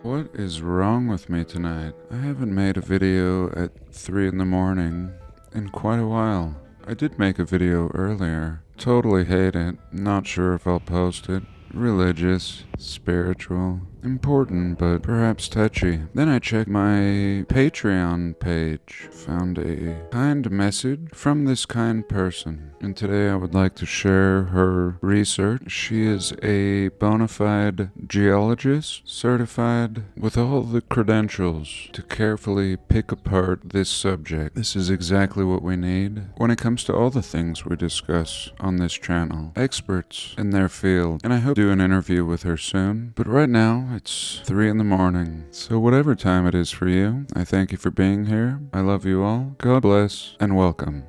What is wrong with me tonight? I haven't made a video at 3 in the morning in quite a while. I did make a video earlier. Totally hate it. Not sure if I'll post it. Religious, spiritual, important, but perhaps touchy. Then I checked my Patreon page, found a kind message from this kind person, and today I would like to share her research. She is a bona fide geologist, certified with all the credentials to carefully pick apart this subject. This is exactly what we need when it comes to all the things we discuss on this channel. Experts in their field, and I hope to do an interview with her soon. But right now, it's 3 in the morning. So whatever time it is for you, I thank you for being here. I love you all. God bless and welcome.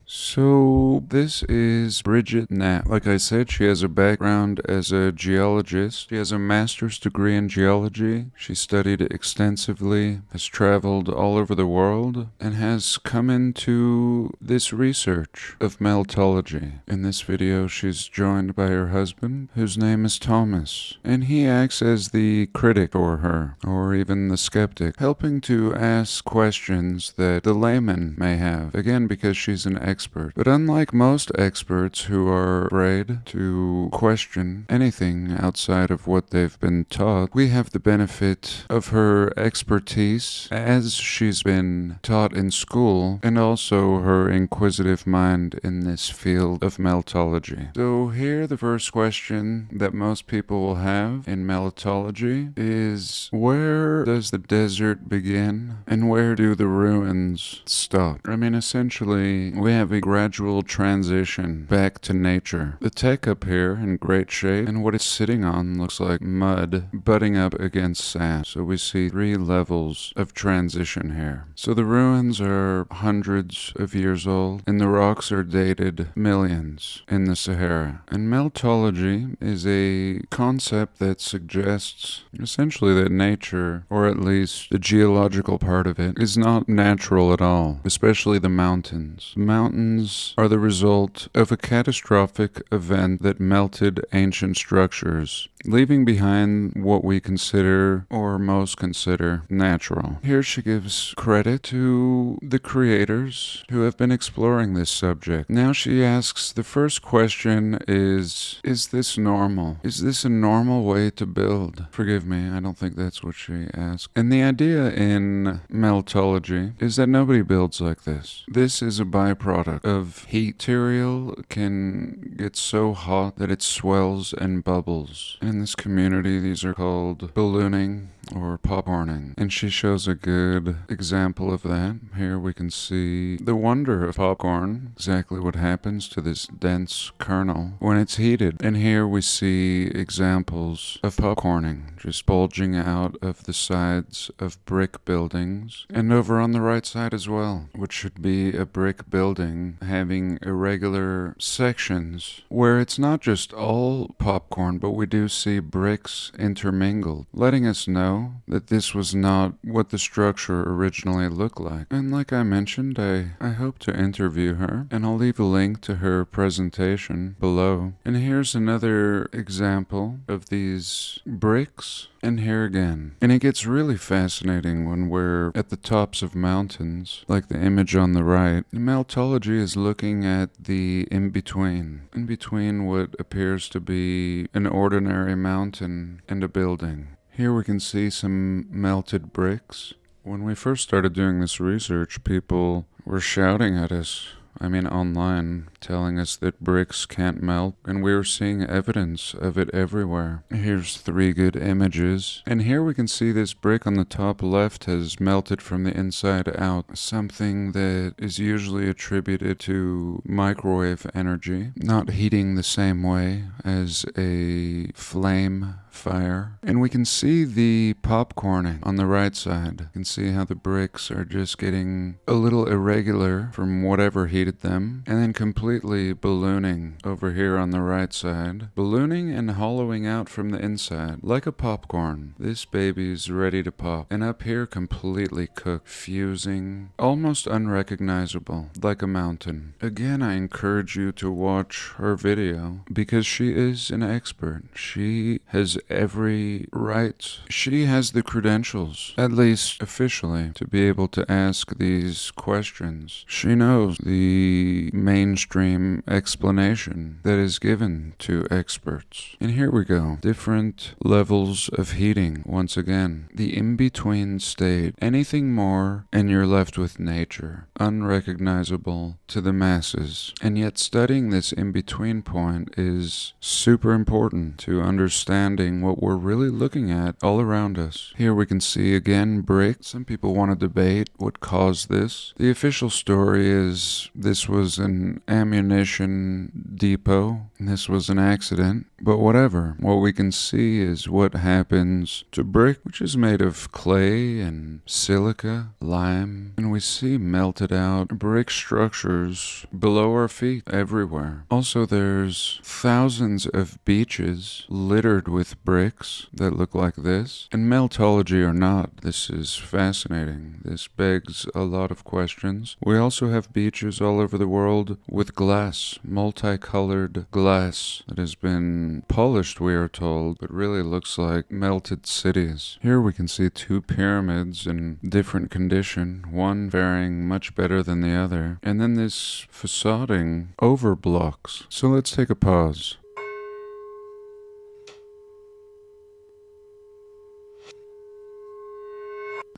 So this is Bridget Knapp. Like I said, she has a background as a geologist. She has a master's degree in geology. She studied extensively, has traveled all over the world, and has come into this research of meltology. In this video, she's joined by her husband, whose name is Thomas, and he acts as the critic for her, or even the skeptic, helping to ask questions that the layman may have, again because she's an expert. But unlike most experts who are afraid to question anything outside of what they've been taught, we have the benefit of her expertise as she's been taught in school, and also her inquisitive mind in this field of meltology. So here the first question that most people will have in meltology is, where does the desert begin and where do the ruins stop? I mean, essentially we have a gradual transition back to nature. The tech up here in great shape, and what it's sitting on looks like mud butting up against sand. So we see 3 levels of transition here. So the ruins are hundreds of years old, and the rocks are dated millions in the Sahara. And meltology is a concept that suggests essentially that nature, or at least the geological part of it, is not natural at all, especially the mountains. The mountains are the result of a catastrophic event that melted ancient structures, leaving behind what we consider, or most consider, natural. Here she gives credit to the creators who have been exploring this subject. Now she asks, the first question is this normal? Is this a normal way to build? Forgive me, I don't think that's what she asked. And the idea in meltology is that nobody builds like this. This is a byproduct of heat. Material can get so hot that it swells and bubbles. In this community, these are called ballooning or popcorning, and she shows a good example of that. Here we can see the wonder of popcorn, exactly what happens to this dense kernel when it's heated. And here we see examples of popcorning just bulging out of the sides of brick buildings, and over on the right side as well, which should be a brick building having irregular sections where it's not just all popcorn, but we do see bricks intermingled, letting us know that this was not what the structure originally looked like. And like I mentioned, I hope to interview her, and I'll leave a link to her presentation below. And here's another example of these bricks, and here again. And it gets really fascinating when we're at the tops of mountains, like the image on the right. Meltology is looking at the in-between what appears to be an ordinary mountain and a building. Here we can see some melted bricks. When we first started doing this research, people were shouting at us, online, telling us that bricks can't melt, and we were seeing evidence of it everywhere. Here's 3 good images, and here we can see this brick on the top left has melted from the inside out, something that is usually attributed to microwave energy, not heating the same way as a flame fire. And we can see the popcorning on the right side. You can see how the bricks are just getting a little irregular from whatever heat heated them, and then completely ballooning over here on the right side. Ballooning and hollowing out from the inside, like a popcorn. This baby's ready to pop. And up here, completely cooked, fusing, almost unrecognizable, like a mountain. Again, I encourage you to watch her video, because she is an expert. She has every right. She has the credentials, at least officially, to be able to ask these questions. She knows the mainstream explanation that is given to experts. And here we go. Different levels of heating. Once again, the in-between state. Anything more and you're left with nature. Unrecognizable to the masses. And yet studying this in-between point is super important to understanding what we're really looking at all around us. Here we can see again brick. Some people want to debate what caused this. The official story is this was an ammunition depot. This was an accident. But whatever. What we can see is what happens to brick, which is made of clay and silica, lime, and we see melted out brick structures below our feet everywhere. Also, there's thousands of beaches littered with bricks that look like this. And meltology or not, this is fascinating. This begs a lot of questions. We also have beaches all over the world with glass, multicolored glass that has been polished, we are told, but really looks like melted cities. Here we can see two pyramids in different condition, one faring much better than the other, and then this facading over blocks. So let's take a pause.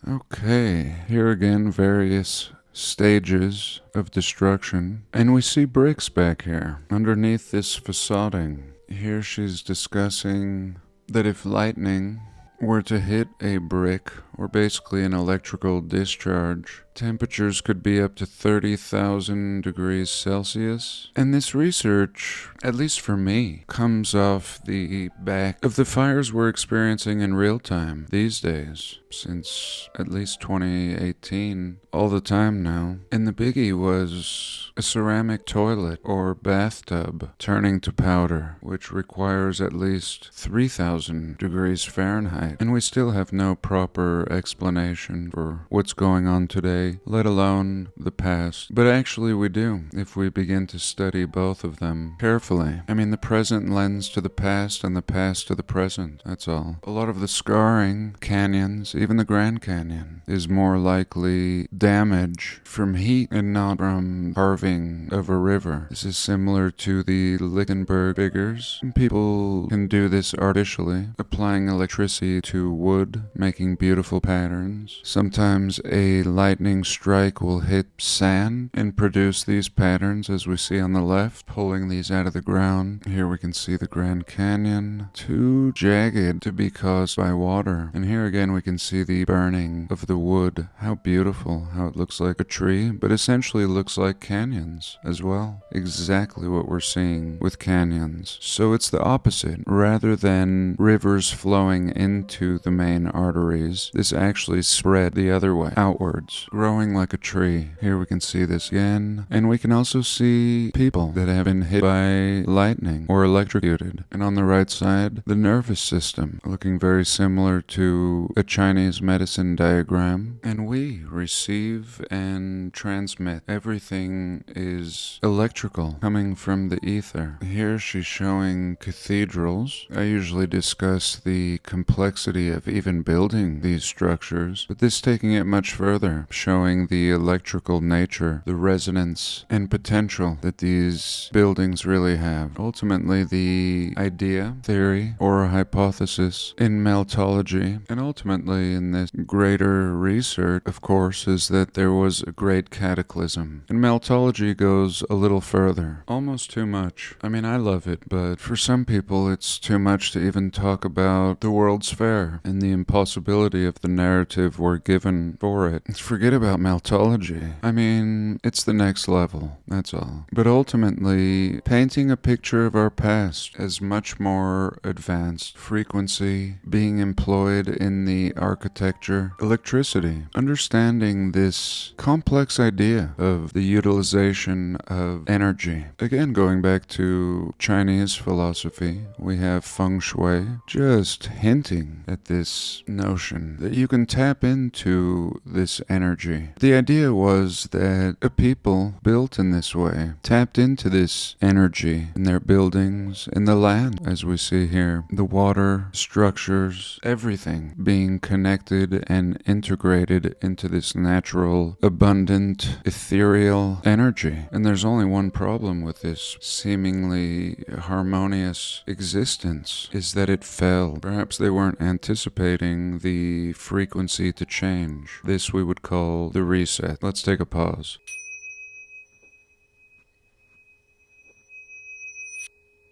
Okay, here again various stages of destruction, and we see bricks back here underneath this facading. Here she's discussing that if lightning were to hit a brick, or basically an electrical discharge, temperatures could be up to 30,000 degrees Celsius. And this research, at least for me, comes off the back of the fires we're experiencing in real time these days, since at least 2018, all the time now. And the biggie was a ceramic toilet or bathtub turning to powder, which requires at least 3,000 degrees Fahrenheit. And we still have no proper explanation for what's going on today, let alone the past. But actually we do, if we begin to study both of them carefully. I mean, the present lends to the past and the past to the present, that's all. A lot of the scarring, canyons, even the Grand Canyon, is more likely damage from heat and not from carving of a river. This is similar to the Lichtenberg figures. People can do this artificially, applying electricity to wood, making beautiful patterns. Sometimes a lightning strike will hit sand and produce these patterns, as we see on the left, pulling these out of the ground. Here we can see the Grand Canyon, too jagged to be caused by water. And here again we can see the burning of the wood. How beautiful, how it looks like a tree, but essentially looks like canyons as well. Exactly what we're seeing with canyons. So it's the opposite. Rather than rivers flowing into the main arteries, this actually spread the other way, outwards, growing like a tree. Here we can see this again. And we can also see people that have been hit by lightning or electrocuted. And on the right side, the nervous system, looking very similar to a Chinese medicine diagram. And we receive and transmit. Everything is electrical, coming from the ether. Here she's showing cathedrals. I usually discuss the complexity of even building these structures, but this taking it much further, showing the electrical nature, the resonance and potential that these buildings really have. Ultimately, the idea, theory, or hypothesis in meltology, and ultimately in this greater research, of course, is that there was a great cataclysm. And meltology goes a little further, almost too much. I mean, I love it, but for some people it's too much to even talk about the World's Fair and the impossibility of the narrative we're given for it. Forget about meltology. I mean, it's the next level, that's all. But ultimately, painting a picture of our past as much more advanced, frequency being employed in the architecture, electricity, understanding this complex idea of the utilization of energy. Again, going back to Chinese philosophy, we have feng shui, just hinting at this notion that you can tap into this energy. The idea was that a people built in this way tapped into this energy in their buildings, in the land, as we see here, the water, structures, everything being connected and integrated into this natural, abundant, ethereal energy. And there's only one problem with this seemingly harmonious existence, is that it fell. Perhaps they weren't anticipating the frequency to change. This we would call the reset. Let's take a pause.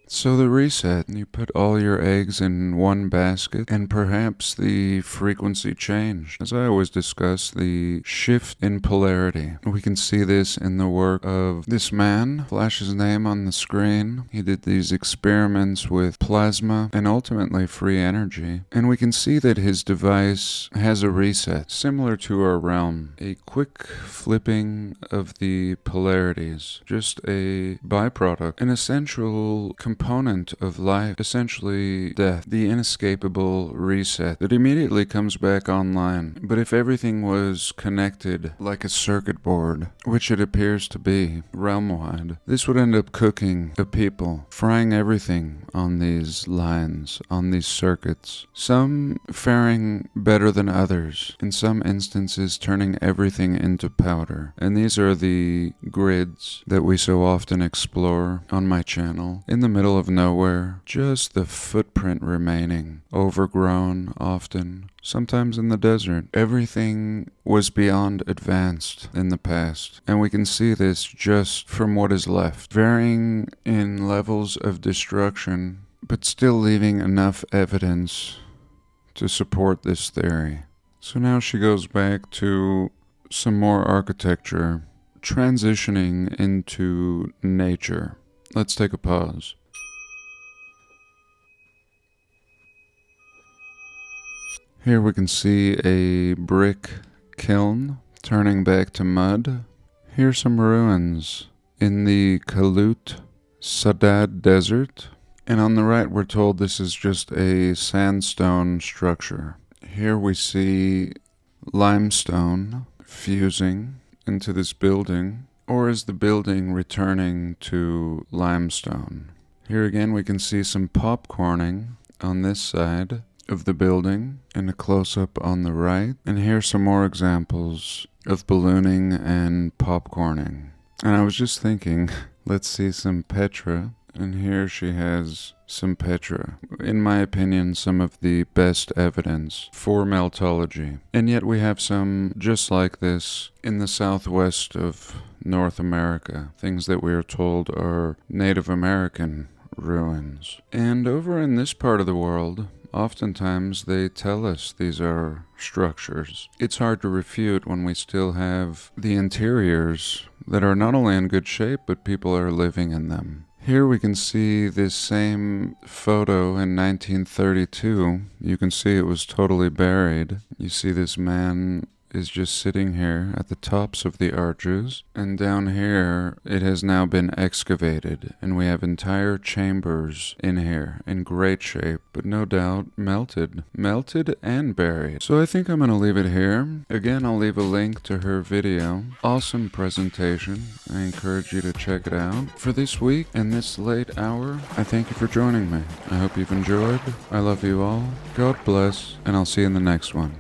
So the reset, you put all your eggs in one basket, and perhaps the frequency changed. As I always discuss, the shift in polarity. We can see this in the work of this man. Flash his name on the screen. He did these experiments with plasma and ultimately free energy. And we can see that his device has a reset, similar to our realm. A quick flipping of the polarities. Just a byproduct, an essential component of life, essentially death, the inescapable reset that immediately comes back online. But if everything was connected like a circuit board, which it appears to be realm-wide, this would end up cooking a people, frying everything on these lines, on these circuits, some faring better than others, in some instances turning everything into powder. And these are the grids that we so often explore on my channel. In the middle of nowhere, just the footprint remaining, overgrown often, sometimes in the desert. Everything was beyond advanced in the past, and we can see this just from what is left, varying in levels of destruction, but still leaving enough evidence to support this theory. So now she goes back to some more architecture, transitioning into nature. Let's take a pause. Here we can see a brick kiln turning back to mud. Here's some ruins in the Kalut Sadad Desert. And on the right we're told this is just a sandstone structure. Here we see limestone fusing into this building, or is the building returning to limestone? Here again we can see some popcorning on this side of the building and a close-up on the right. And here's some more examples of ballooning and popcorning. And I was just thinking, let's see some Petra. And here she has some Petra. In my opinion, some of the best evidence for meltology. And yet we have some just like this in the southwest of North America. Things that we are told are Native American ruins. And over in this part of the world, oftentimes they tell us these are structures. It's hard to refute when we still have the interiors that are not only in good shape, but people are living in them. Here we can see this same photo in 1932. You can see it was totally buried. You see this man is just sitting here at the tops of the arches, and down here it has now been excavated, and we have entire chambers in here in great shape, but no doubt melted and buried. So I think I'm gonna leave it here. Again, I'll leave a link to her video. Awesome presentation. I encourage you to check it out. For this week and this late hour, I thank you for joining me. I hope you've enjoyed. I love you all. God bless, and I'll see you in the next one.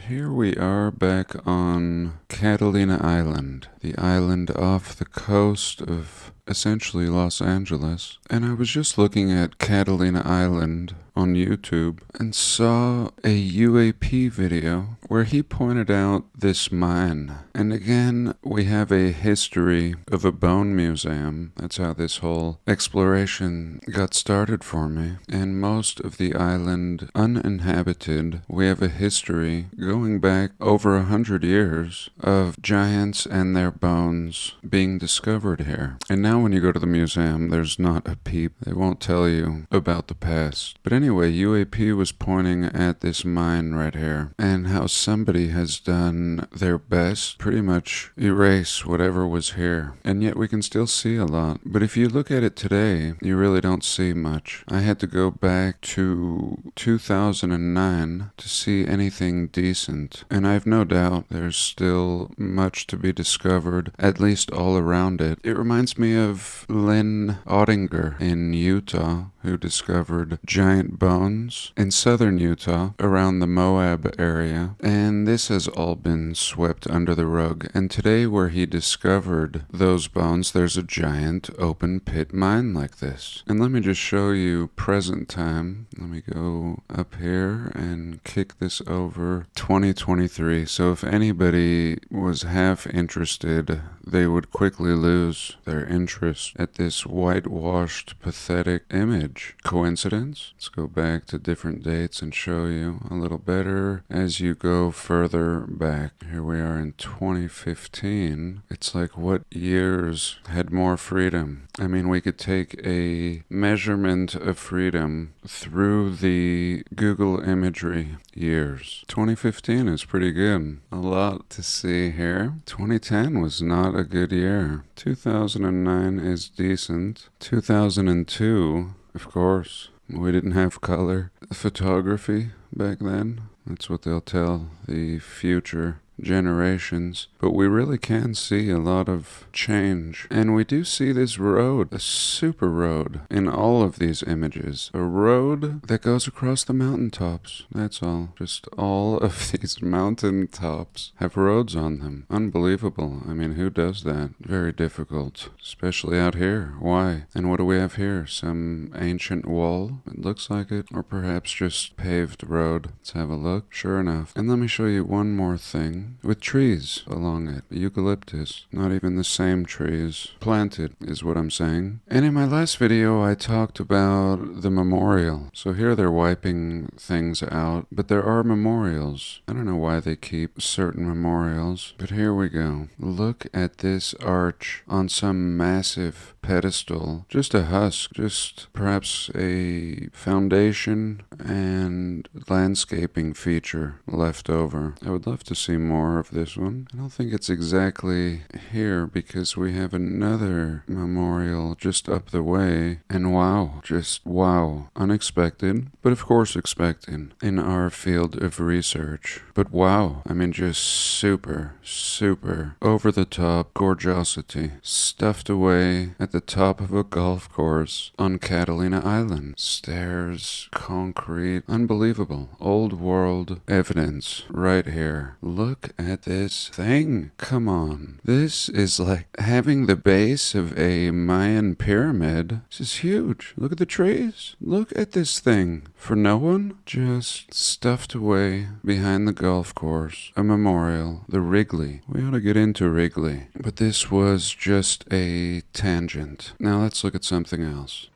Here we are back on Catalina Island, the island off the coast of essentially Los Angeles. And I was just looking at Catalina Island on YouTube and saw a UAP video where he pointed out this mine. And again, we have a history of a bone museum. That's how this whole exploration got started for me. And most of the island uninhabited, we have a history going back over 100 years of giants and their bones being discovered here. And now when you go to the museum, there's not a peep. They won't tell you about the past. But anyway, UAP was pointing at this mine right here and how somebody has done their best pretty much erase whatever was here. And yet we can still see a lot. But if you look at it today, you really don't see much. I had to go back to 2009 to see anything decent. And I have no doubt there's still much to be discovered, at least all around it. It reminds me of Lynn Ottinger in Utah, who discovered giant bones in southern Utah around the Moab area. And this has all been swept under the rug. And today where he discovered those bones, there's a giant open pit mine like this. And let me just show you present time. Let me go up here and kick this over 2023. So if anybody was half interested, they would quickly lose their interest at this whitewashed, pathetic image. Coincidence? Let's go back to different dates and show you a little better as you go further back. Here we are in 2015. It's like, what years had more freedom? I mean, we could take a measurement of freedom through the Google imagery years. 2015 is pretty good. A lot to see here. 2010 was not a good year. 2009 is decent. 2002, of course, we didn't have color photography back then. That's what they'll tell the future generations. But we really can see a lot of change. And we do see this road, a super road, in all of these images. A road that goes across the mountaintops. That's all. Just all of these mountaintops have roads on them. Unbelievable. I mean, who does that? Very difficult. Especially out here. Why? And what do we have here? Some ancient wall? It looks like it. Or perhaps just paved road. Let's have a look. Sure enough. And let me show you one more thing. With trees along it. Eucalyptus. Not even the same trees. Planted is what I'm saying. And in my last video I talked about the memorial. So here they're wiping things out, but there are memorials. I don't know why they keep certain memorials, but here we go. Look at this arch on some massive pedestal. Just a husk. Just perhaps a foundation and landscaping feature left over. I would love to see more of this one. I don't think it's exactly here because we have another memorial just up the way. And wow, just wow. Unexpected, but of course expected in our field of research. But wow, I mean just super, super over the top gorgeosity. Stuffed away at the top of a golf course on Catalina Island. Stairs, concrete, unbelievable. Old world evidence right here. Look at this thing. Come on. This is like having the base of a Mayan pyramid. This is huge. Look at the trees. Look at this thing. For no one, just stuffed away behind the golf course. A memorial. The Wrigley. We ought to get into Wrigley. But this was just a tangent. Now let's look at something else.